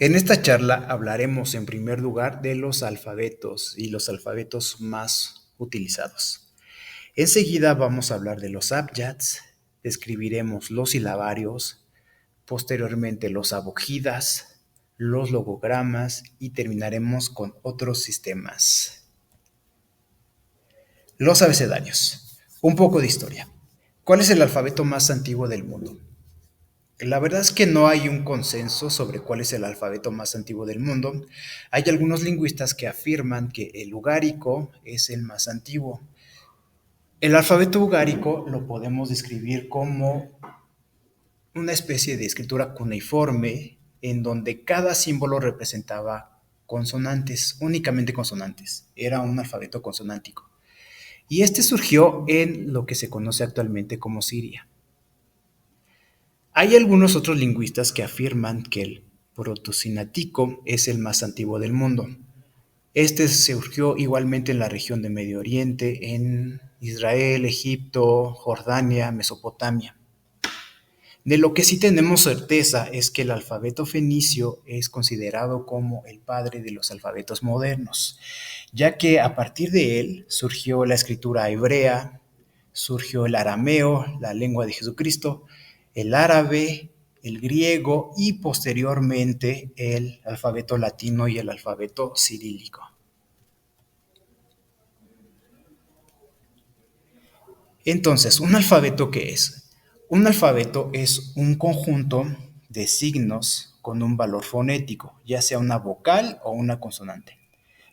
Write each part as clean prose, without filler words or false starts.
En esta charla hablaremos en primer lugar de los alfabetos y los alfabetos más utilizados. Enseguida vamos a hablar de los abjads, describiremos los silabarios, posteriormente los abogidas, los logogramas y terminaremos con otros sistemas. Los abecedarios. Un poco de historia. ¿Cuál es el alfabeto más antiguo del mundo? La verdad es que no hay un consenso sobre cuál es el alfabeto más antiguo del mundo. Hay algunos lingüistas que afirman que el ugárico es el más antiguo. El alfabeto ugárico lo podemos describir como una especie de escritura cuneiforme en donde cada símbolo representaba consonantes, únicamente consonantes. Era un alfabeto consonántico. Y este surgió en lo que se conoce actualmente como Siria. Hay algunos otros lingüistas que afirman que el protosinático es el más antiguo del mundo. Este surgió igualmente en la región de Medio Oriente, en Israel, Egipto, Jordania, Mesopotamia. De lo que sí tenemos certeza es que el alfabeto fenicio es considerado como el padre de los alfabetos modernos, ya que a partir de él surgió la escritura hebrea, surgió el arameo, la lengua de Jesucristo, el árabe, el griego y posteriormente el alfabeto latino y el alfabeto cirílico. Entonces, ¿un alfabeto qué es? Un alfabeto es un conjunto de signos con un valor fonético, ya sea una vocal o una consonante.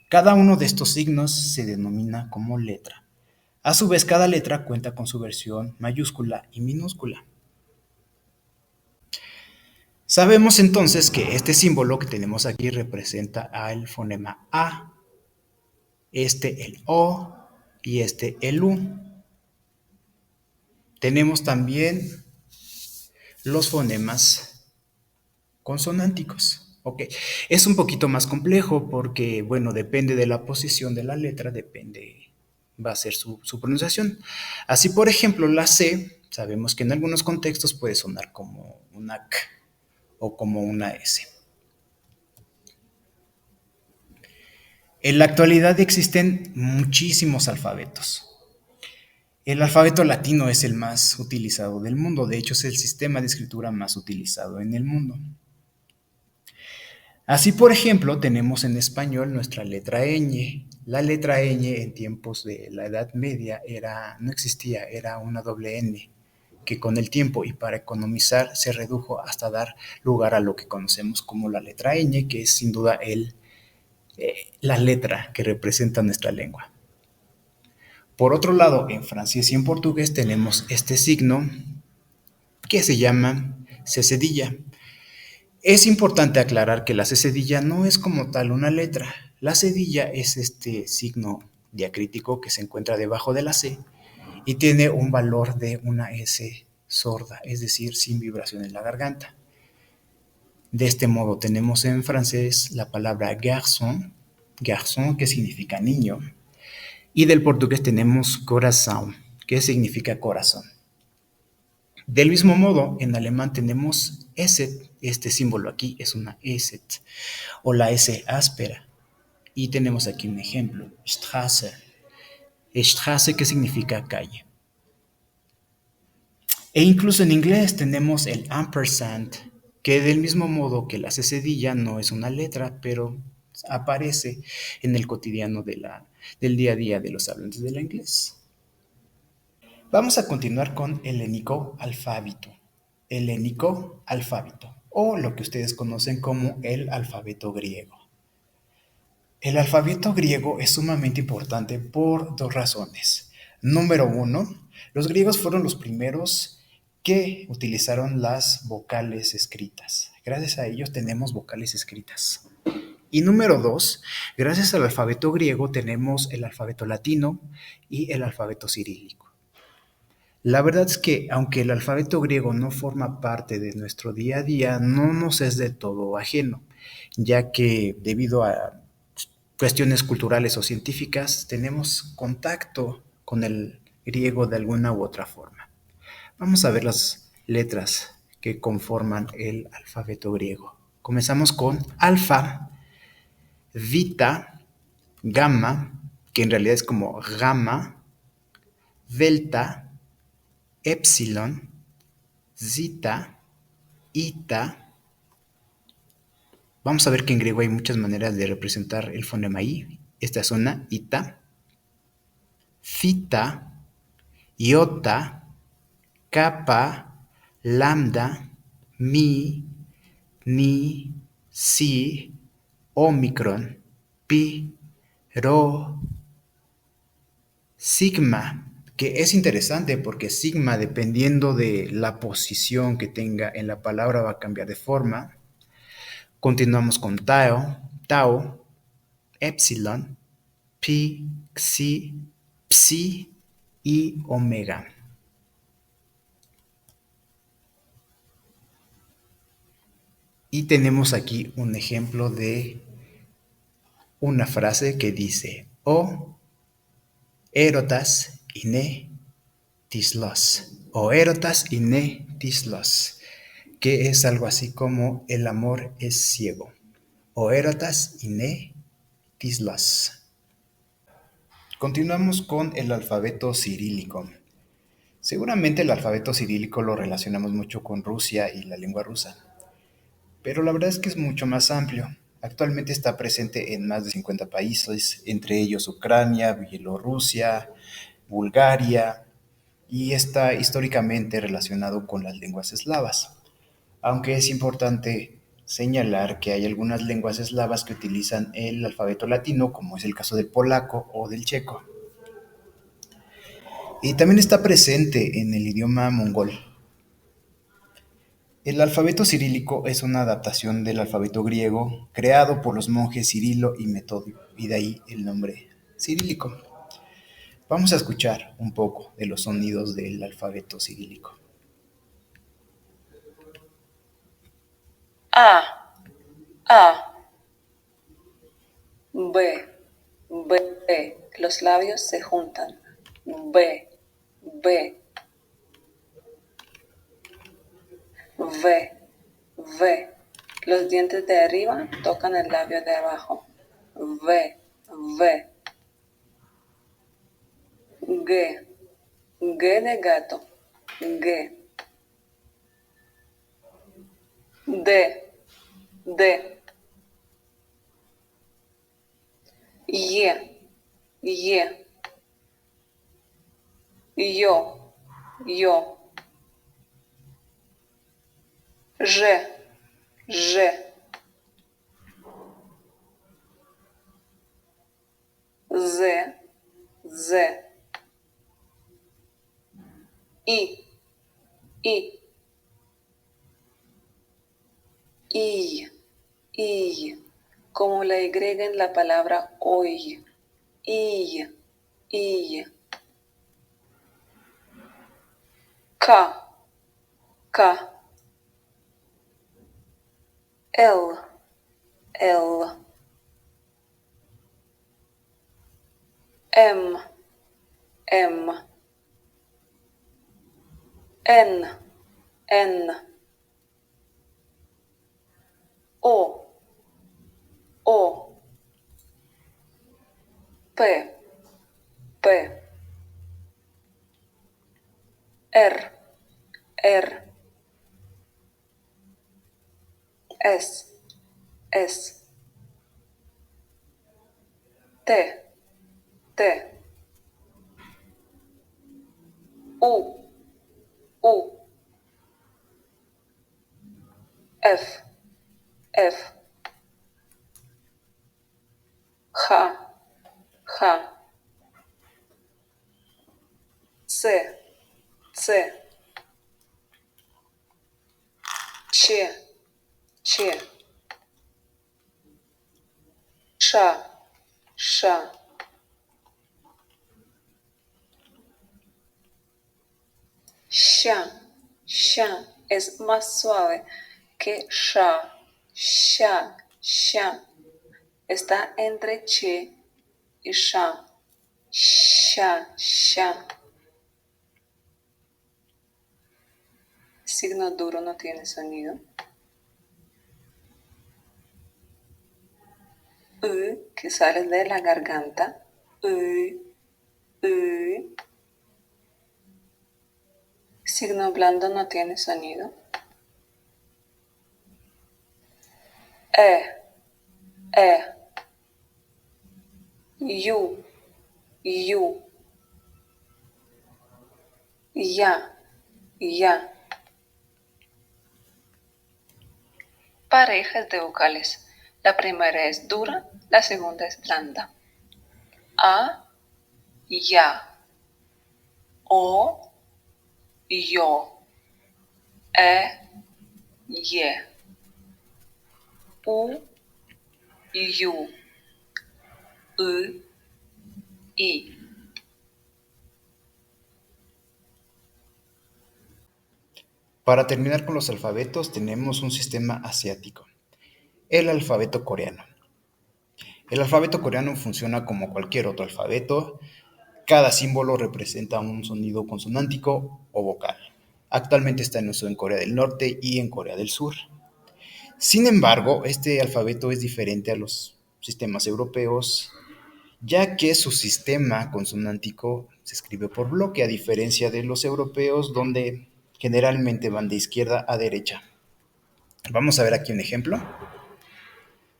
Cada uno de estos signos se denomina como letra. A su vez, cada letra cuenta con su versión mayúscula y minúscula. Sabemos entonces que este símbolo que tenemos aquí representa al fonema A, este el O y este el U. Tenemos también los fonemas consonánticos. Ok, es un poquito más complejo porque, bueno, depende de la posición de la letra, va a ser su pronunciación. Así, por ejemplo, la C, sabemos que en algunos contextos puede sonar como una K o como una S. En la actualidad existen muchísimos alfabetos. El alfabeto latino es el más utilizado del mundo, de hecho es el sistema de escritura más utilizado en el mundo. Así, por ejemplo, tenemos en español nuestra letra ñ. La letra ñ en tiempos de la Edad Media no existía, era una doble n, que con el tiempo y para economizar se redujo hasta dar lugar a lo que conocemos como la letra ñ, que es sin duda la letra que representa nuestra lengua. Por otro lado, en francés y en portugués tenemos este signo que se llama cecedilla. Es importante aclarar que la cecedilla no es como tal una letra. La cedilla es este signo diacrítico que se encuentra debajo de la C y tiene un valor de una S sorda, es decir, sin vibración en la garganta. De este modo tenemos en francés la palabra garçon, garçon que significa niño, y del portugués tenemos corazón, que significa corazón. Del mismo modo, en alemán tenemos Eset, este símbolo aquí es una Eset, o la S áspera. Y tenemos aquí un ejemplo, Straße. Straße que significa calle. E incluso en inglés tenemos el ampersand, que del mismo modo que la cedilla no es una letra, pero aparece en el cotidiano del día a día de los hablantes del inglés. Vamos a continuar con helénico alfábito. Helénico alfábito, o lo que ustedes conocen como el alfabeto griego. El alfabeto griego es sumamente importante por dos razones. Número uno, los griegos fueron los primeros que utilizaron las vocales escritas. Gracias a ellos tenemos vocales escritas. Y número dos, gracias al alfabeto griego tenemos el alfabeto latino y el alfabeto cirílico. La verdad es que aunque el alfabeto griego no forma parte de nuestro día a día, no nos es de todo ajeno, ya que debido a cuestiones culturales o científicas tenemos contacto con el griego de alguna u otra forma. Vamos a ver las letras que conforman el alfabeto griego. Comenzamos con alfa, beta, gamma, que en realidad es como gamma, delta, epsilon, zeta, eta. Vamos a ver que en griego hay muchas maneras de representar el fonema I. Esta es una, eta, theta, iota, kappa, lambda, mi, ni, si, omicron, pi, rho, sigma, que es interesante porque sigma, dependiendo de la posición que tenga en la palabra, va a cambiar de forma. Continuamos con tau, epsilon, pi, xi, psi y omega. Y tenemos aquí un ejemplo de una frase que dice: o erotas ine tislos, o erotas ine tislos, que es algo así como el amor es ciego, o erotas ine tislos. Continuamos con el alfabeto cirílico. Seguramente el alfabeto cirílico lo relacionamos mucho con Rusia y la lengua rusa, pero la verdad es que es mucho más amplio. Actualmente está presente en más de 50 países, entre ellos Ucrania, Bielorrusia, Bulgaria, y está históricamente relacionado con las lenguas eslavas. Aunque es importante señalar que hay algunas lenguas eslavas que utilizan el alfabeto latino, como es el caso del polaco o del checo. Y también está presente en el idioma mongol. El alfabeto cirílico es una adaptación del alfabeto griego creado por los monjes Cirilo y Metodio, y de ahí el nombre cirílico. Vamos a escuchar un poco de los sonidos del alfabeto cirílico. A, A, B, B. Los labios se juntan. B, B, V, V. Los dientes de arriba tocan el labio de abajo. V, V. G, G de gato. G. D, D. Y, Y. Yo, yo. Ж, Ж. Z, Z. I, I. Y, como la Y en la palabra hoy. Y, K, K. L, L. M, M. N, N. O, O. P, P. R, R. S, S. T, T. U, U. F, F. J, J. C, C. Ch, Ch. Sh, Sh. Sha, sha es más suave que sha, sha, sha. Está entre che y sha, sha, sha. Signo duro no tiene sonido. que sale de la garganta. U. Signo blando no tiene sonido. E. Yu. Ya. Parejas de vocales. La primera es dura, la segunda es blanda. A, ya. O, yo. Ye. U, yu. I. Para terminar con los alfabetos, tenemos un sistema asiático, el alfabeto coreano. El alfabeto coreano funciona como cualquier otro alfabeto. Cada símbolo representa un sonido consonántico o vocal. Actualmente está en uso en Corea del Norte y en Corea del Sur. Sin embargo, este alfabeto es diferente a los sistemas europeos, ya que su sistema consonántico se escribe por bloque, a diferencia de los europeos, donde generalmente van de izquierda a derecha. Vamos a ver aquí un ejemplo.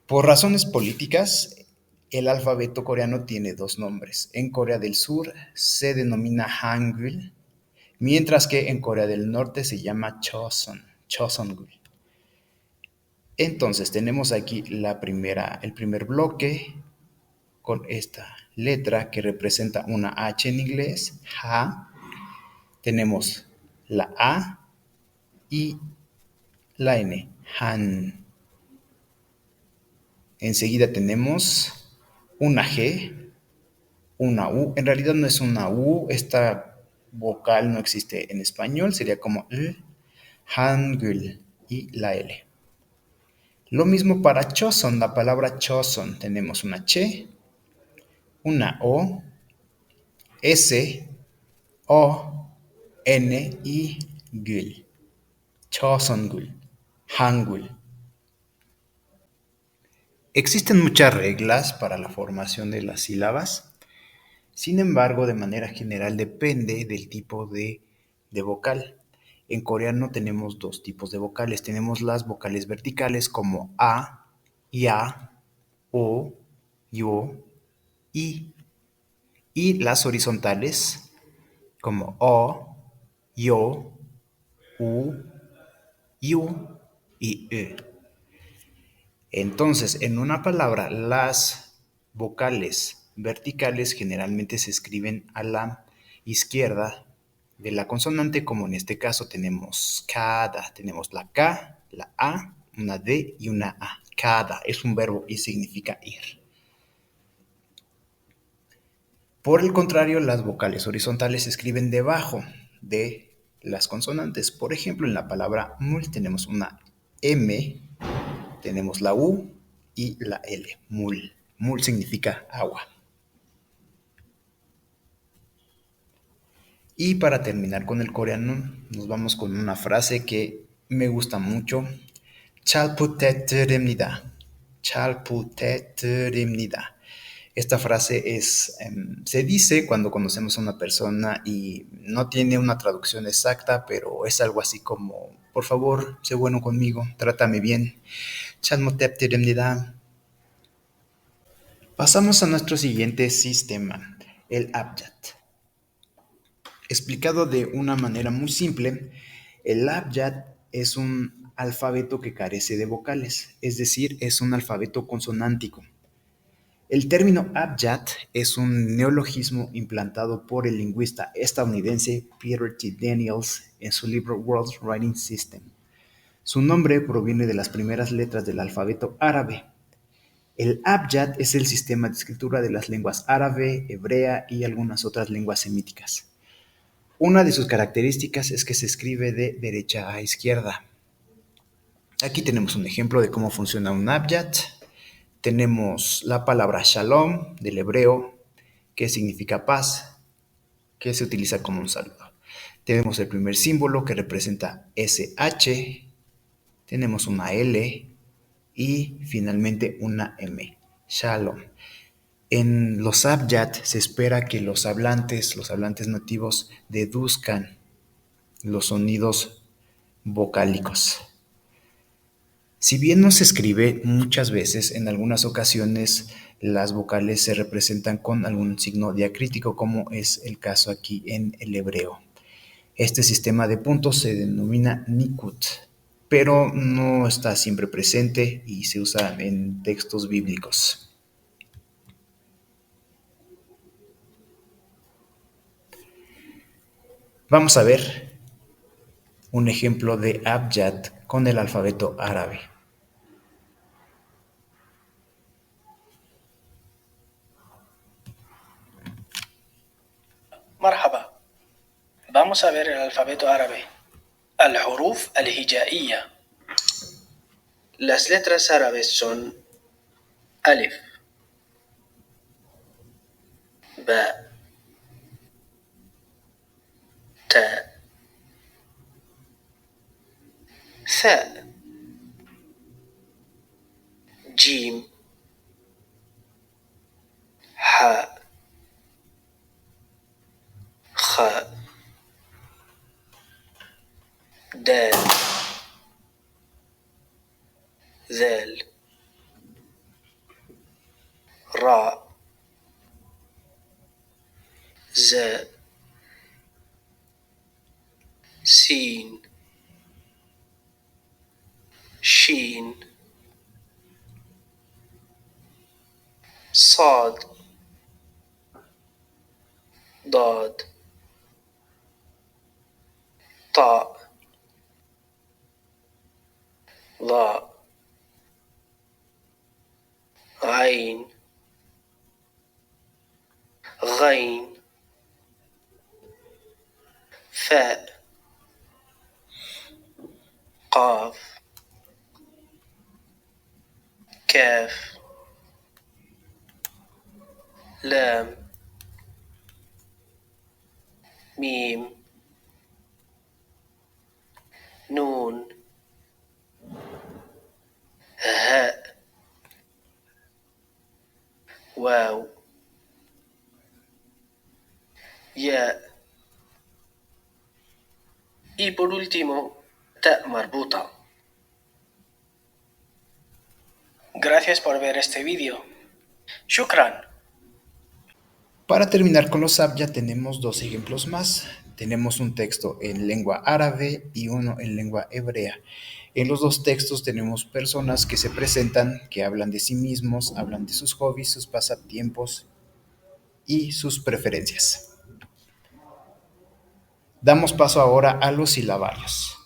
Por razones políticas, el alfabeto coreano tiene dos nombres. En Corea del Sur se denomina Hangul, mientras que en Corea del Norte se llama Choseongul. Entonces tenemos aquí el primer bloque con esta letra que representa una H en inglés, Ha. Tenemos la A y la N, Han. Enseguida tenemos una G, una U. En realidad no es una U, esta vocal no existe en español, sería como L, Hangul y la L. Lo mismo para Choson, la palabra Choson. Tenemos una Ch, una O, S, O, N y Gul. Chosongul, Hangul. Existen muchas reglas para la formación de las sílabas. Sin embargo, de manera general depende del tipo de vocal. En coreano tenemos dos tipos de vocales. Tenemos las vocales verticales como A, Ya, O, Yo, I. Y las horizontales como O, Yo, U, Yu y E. Entonces, en una palabra, las vocales verticales generalmente se escriben a la izquierda de la consonante, como en este caso tenemos cada, tenemos la K, la A, una D y una A. Cada es un verbo y significa ir. Por el contrario, las vocales horizontales se escriben debajo de las consonantes. Por ejemplo, en la palabra mul tenemos una M, tenemos la U y la L, mul. Mul significa agua. Y para terminar con el coreano, nos vamos con una frase que me gusta mucho. 잘 부탁드립니다. 잘 부탁드립니다. Esta frase se dice cuando conocemos a una persona y no tiene una traducción exacta, pero es algo así como, por favor, sé bueno conmigo, trátame bien. 잘 부탁드립니다. Pasamos a nuestro siguiente sistema, el abjad. Explicado de una manera muy simple, el abjad es un alfabeto que carece de vocales, es decir, es un alfabeto consonántico. El término abjad es un neologismo implantado por el lingüista estadounidense Peter T. Daniels en su libro World Writing System. Su nombre proviene de las primeras letras del alfabeto árabe. El abjad es el sistema de escritura de las lenguas árabe, hebrea y algunas otras lenguas semíticas. Una de sus características es que se escribe de derecha a izquierda. Aquí tenemos un ejemplo de cómo funciona un abjad. Tenemos la palabra shalom del hebreo, que significa paz, que se utiliza como un saludo. Tenemos el primer símbolo que representa SH, tenemos una L y finalmente una M. Shalom. En los Abjad se espera que los hablantes nativos, deduzcan los sonidos vocálicos. Si bien no se escribe muchas veces, en algunas ocasiones las vocales se representan con algún signo diacrítico, como es el caso aquí en el hebreo. Este sistema de puntos se denomina Nikut, pero no está siempre presente y se usa en textos bíblicos. Vamos a ver un ejemplo de Abjad con el alfabeto árabe. مرحبا. Vamos a ver el alfabeto árabe. الحروف الهجائية. Las letras árabes son ألف باء تاء ثاء جيم حاء خاء دال ذال راء زاء سين شين صاد ضاد طاء ظاء عين غين فاء قاف كاف لام ميم نون هاء واو ياء y por último تاء مربوطة. Gracias por ver este vídeo. Shukran. Para terminar con los Abjad tenemos dos ejemplos más. Tenemos un texto en lengua árabe y uno en lengua hebrea. En los dos textos tenemos personas que se presentan, que hablan de sí mismos, hablan de sus hobbies, sus pasatiempos y sus preferencias. Damos paso ahora a los silabarios.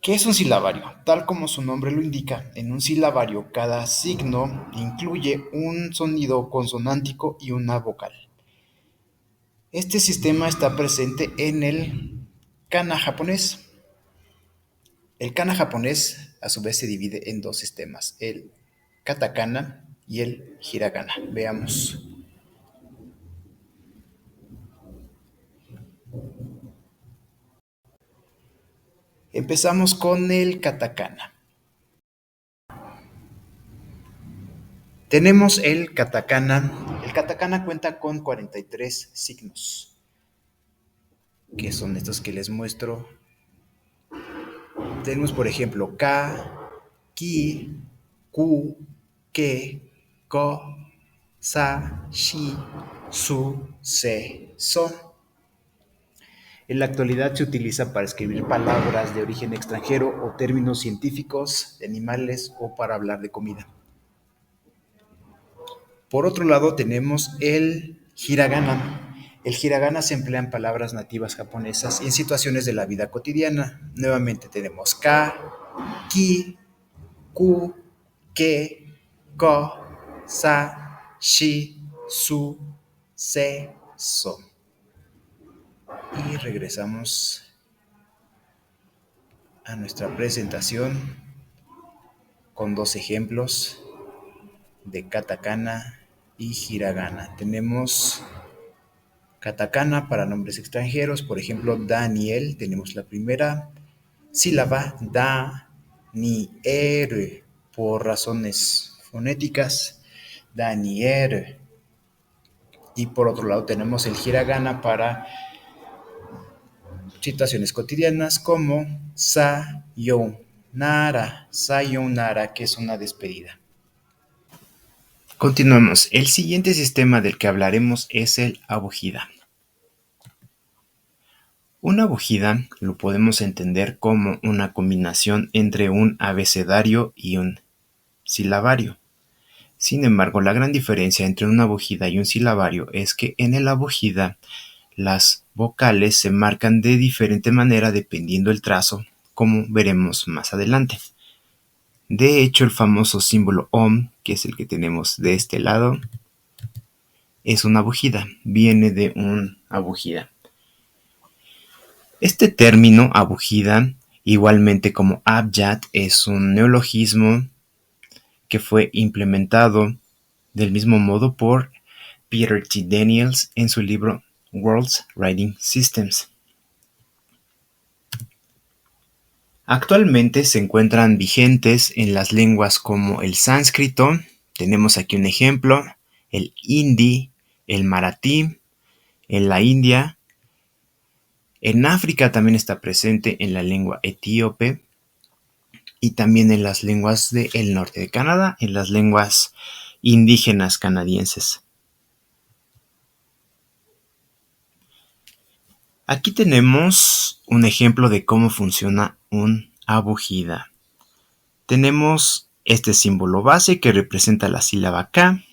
¿Qué es un silabario? Tal como su nombre lo indica, en un silabario cada signo incluye un sonido consonántico y una vocal. Este sistema está presente en el kana japonés. El kana japonés a su vez se divide en dos sistemas, el katakana y el hiragana. Veamos. Empezamos con el katakana. Tenemos el katakana. El katakana cuenta con 43 signos, que son estos que les muestro. Tenemos, por ejemplo, ka, ki, ku, ke, ko, sa, shi, su, se, so. En la actualidad se utiliza para escribir palabras de origen extranjero o términos científicos, de animales o para hablar de comida. Por otro lado tenemos el hiragana. El hiragana se emplea en palabras nativas japonesas y en situaciones de la vida cotidiana. Nuevamente tenemos ka, ki, ku, ke, ko, sa, shi, su, se, so. Y regresamos a nuestra presentación con dos ejemplos de katakana y hiragana. Tenemos katakana para nombres extranjeros, por ejemplo, Daniel. Tenemos la primera sílaba, da, ni, er, por razones fonéticas, Daniel. Y por otro lado tenemos el hiragana para situaciones cotidianas como sayonara, que es una despedida. Continuamos. El siguiente sistema del que hablaremos es el abugida. Una abugida lo podemos entender como una combinación entre un abecedario y un silabario. Sin embargo, la gran diferencia entre una abugida y un silabario es que en el abugida las vocales se marcan de diferente manera dependiendo del trazo, como veremos más adelante. De hecho, el famoso símbolo OM, que es el que tenemos de este lado, es una abugida, viene de un abugida. Este término abugida, igualmente como abjad, es un neologismo que fue implementado del mismo modo por Peter T. Daniels en su libro World's Writing Systems. Actualmente se encuentran vigentes en las lenguas como el sánscrito, tenemos aquí un ejemplo, el hindi, el maratí, en la India. En África también está presente en la lengua etíope y también en las lenguas del norte de Canadá, en las lenguas indígenas canadienses. Aquí tenemos un ejemplo de cómo funciona un abugida. Tenemos este símbolo base que representa la sílaba K.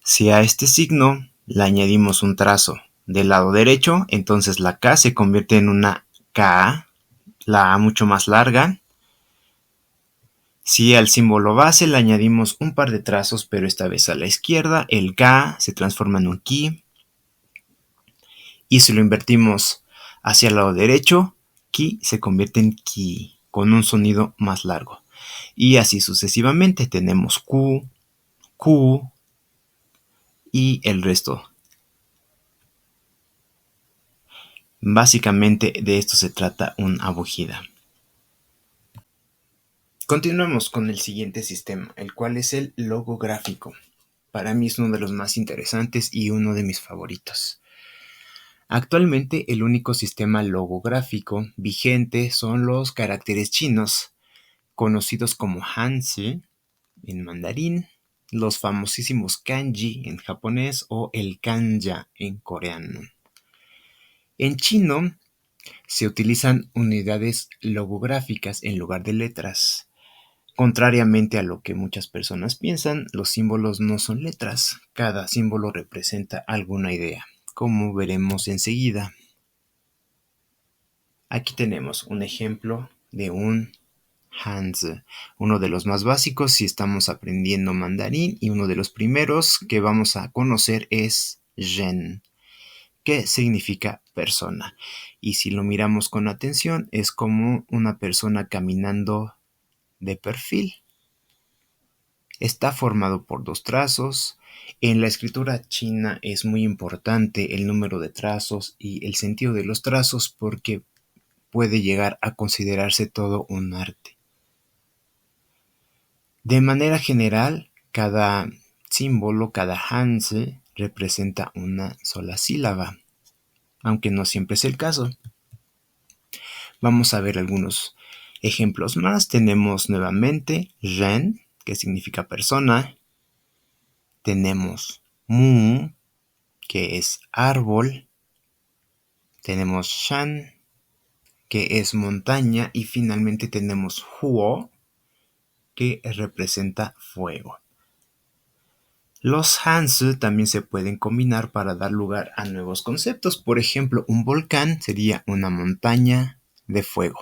Si a este signo le añadimos un trazo del lado derecho, entonces la K se convierte en una K, la A mucho más larga. Si al símbolo base le añadimos un par de trazos, pero esta vez a la izquierda, el K se transforma en un Ki. Y si lo invertimos hacia el lado derecho, Ki se convierte en Ki, con un sonido más largo. Y así sucesivamente tenemos Q, Q y el resto. Básicamente de esto se trata un abugida. Continuamos con el siguiente sistema, el cual es el logográfico. Para mí es uno de los más interesantes y uno de mis favoritos. Actualmente el único sistema logográfico vigente son los caracteres chinos, conocidos como Hanzi en mandarín, los famosísimos kanji en japonés o el kanja en coreano. En chino se utilizan unidades logográficas en lugar de letras. Contrariamente a lo que muchas personas piensan, los símbolos no son letras. Cada símbolo representa alguna idea, como veremos enseguida. Aquí tenemos un ejemplo de un Hanzi, uno de los más básicos si estamos aprendiendo mandarín, y uno de los primeros que vamos a conocer es Zhen, que significa persona. Y si lo miramos con atención, es como una persona caminando de perfil. Está formado por dos trazos. En la escritura china es muy importante el número de trazos y el sentido de los trazos porque puede llegar a considerarse todo un arte. De manera general, cada símbolo, cada hanzi, representa una sola sílaba, aunque no siempre es el caso. Vamos a ver algunos ejemplos más. Tenemos nuevamente Ren, que significa persona. Tenemos Mu, que es árbol. Tenemos Shan, que es montaña. Y finalmente tenemos Huo, que representa fuego. Los hanzi también se pueden combinar para dar lugar a nuevos conceptos. Por ejemplo, un volcán sería una montaña de fuego.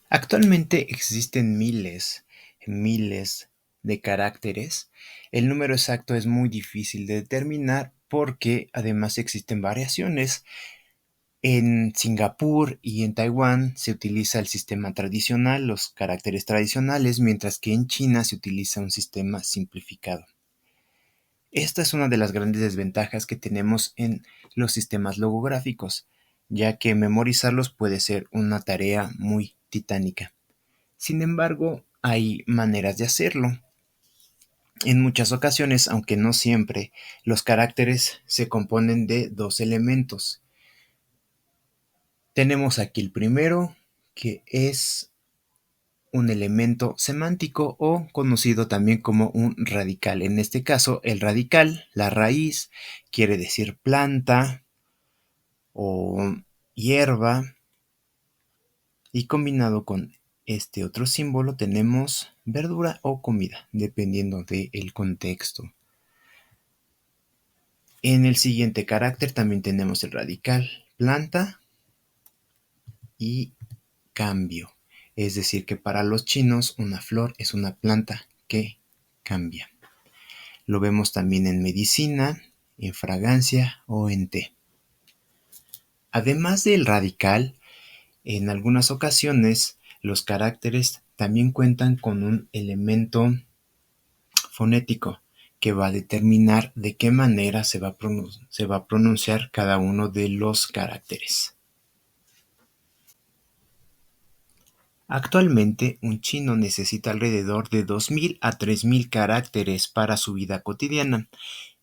Actualmente existen miles de caracteres. El número exacto es muy difícil de determinar porque además existen variaciones. En Singapur y en Taiwán se utiliza el sistema tradicional, los caracteres tradicionales, mientras que en China se utiliza un sistema simplificado. Esta es una de las grandes desventajas que tenemos en los sistemas logográficos, ya que memorizarlos puede ser una tarea muy titánica. Sin embargo, hay maneras de hacerlo. En muchas ocasiones, aunque no siempre, los caracteres se componen de dos elementos. Tenemos aquí el primero, que es un elemento semántico o conocido también como un radical. En este caso, el radical, la raíz, quiere decir planta o hierba, y combinado con este otro símbolo tenemos verdura o comida, dependiendo del contexto. En el siguiente carácter también tenemos el radical, planta y cambio. Es decir, que para los chinos una flor es una planta que cambia. Lo vemos también en medicina, en fragancia o en té. Además del radical, en algunas ocasiones los caracteres también cuentan con un elemento fonético que va a determinar de qué manera se va a pronunciar cada uno de los caracteres. Actualmente, un chino necesita alrededor de 2.000 a 3.000 caracteres para su vida cotidiana.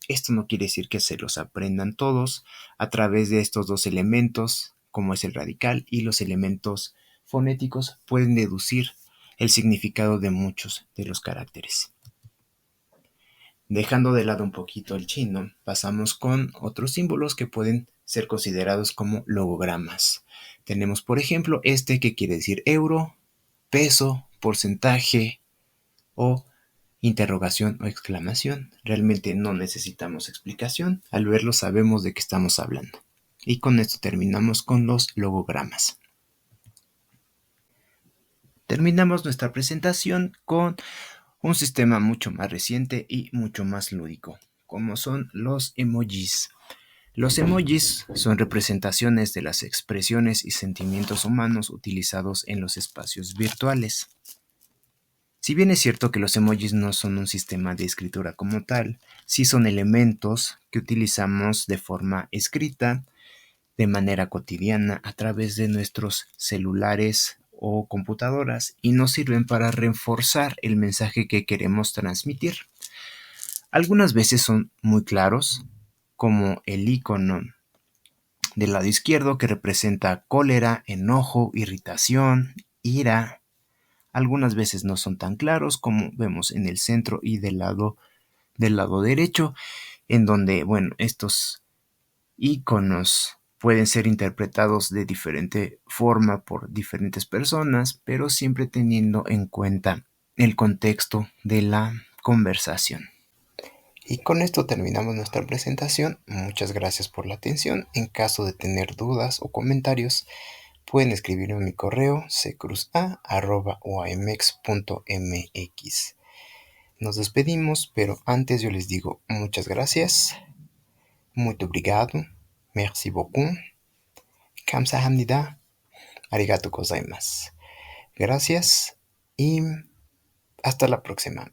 Esto no quiere decir que se los aprendan todos a través de estos dos elementos, como es el radical y los elementos fonéticos, pueden deducir el significado de muchos de los caracteres. Dejando de lado un poquito el chino, pasamos con otros símbolos que pueden ser considerados como logogramas. Tenemos, por ejemplo, este que quiere decir euro, peso, porcentaje o interrogación o exclamación. Realmente no necesitamos explicación. Al verlo sabemos de qué estamos hablando. Y con esto terminamos con los logogramas. Terminamos nuestra presentación con un sistema mucho más reciente y mucho más lúdico, como son los emojis. Los emojis son representaciones de las expresiones y sentimientos humanos utilizados en los espacios virtuales. Si bien es cierto que los emojis no son un sistema de escritura como tal, sí son elementos que utilizamos de forma escrita, de manera cotidiana, a través de nuestros celulares o computadoras, y nos sirven para reforzar el mensaje que queremos transmitir. Algunas veces son muy claros, como el icono del lado izquierdo que representa cólera, enojo, irritación, ira. Algunas veces no son tan claros, como vemos en el centro y del lado derecho, en donde, estos iconos pueden ser interpretados de diferente forma por diferentes personas, pero siempre teniendo en cuenta el contexto de la conversación. Y con esto terminamos nuestra presentación. Muchas gracias por la atención. En caso de tener dudas o comentarios, pueden escribirme en mi correo ccruza@oamx.mx. Nos despedimos, pero antes yo les digo muchas gracias, muito obrigado, merci beaucoup, 감사합니다, arigato gozaimasu. Gracias y hasta la próxima.